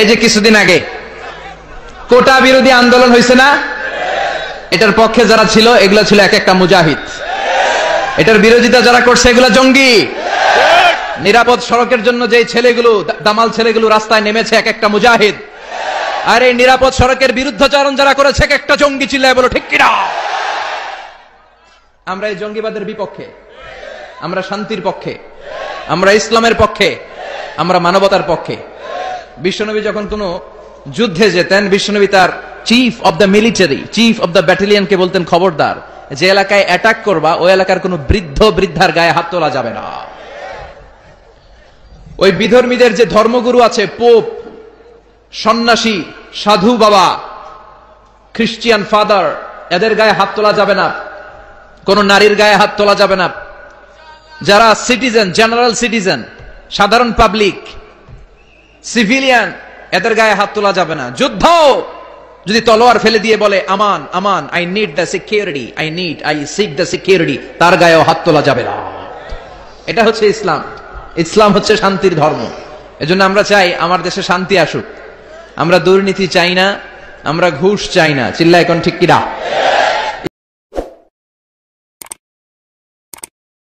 এই যে কিছুদিন আগে কোটা বিরোধী আন্দোলন হয়েছে না, এটার পক্ষে যারা ছিল এগুলা ছিল এক একটা মুজাহিদ, এটার বিরোধিতা যারা করছে এগুলা জঙ্গি। নিরাপদ সড়কের জন্য যে ছেলেগুলো, দামাল ছেলেগুলো রাস্তায় নেমেছে এক একটা মুজাহিদ, আর এই নিরাপদ সড়কের বিরুদ্ধাচরণ যারা করেছে এক একটা জঙ্গি। চিল্লায় বলো ঠিক কিনা? আমরা এই জঙ্গিবাদের বিপক্ষে, আমরা শান্তির পক্ষে, আমরা ইসলামের পক্ষে, আমরা মানবতার পক্ষে। বিশ্বনবী যখন কোন যুদ্ধে যেতেন, বিশ্বনবী তার chief of the military, chief of the ব্যাটালিয়নকে বলতেন, খবরদার, যে এলাকায় অ্যাটাক করবা ওই এলাকার কোন বৃদ্ধ বৃদ্ধার গায়ে হাত তোলা যাবে না। ওই বিধর্মীদের যে ধর্মগুরু আছে, পোপ, সন্ন্যাসী, সাধু বাবা, খ্রিস্টিয়ান ফাদার, এদের গায়ে হাত তোলা যাবে না, কোন নারীর গায়ে হাত তোলা যাবে না। যারা সিটিজেন, জেনারেল সিটিজেন, সাধারণ পাবলিক, সিভিলিয়ান, এদের গায়ে হাত তোলা যাবে না। যুদ্ধ যদি তলোয়ার ফেলে দিয়ে বলে আমান আমান, I need the security, I seek the security, তার গায়েও হাত তোলা যাবে না। এটা হচ্ছে ইসলাম। ইসলাম হচ্ছে শান্তির ধর্ম। এজন্য আমরা চাই আমার দেশে শান্তি আসুক। আমরা দুর্নীতি চাই না, আমরা ঘুষ চাই না। চিল্লায় এখন ঠিক কিনা?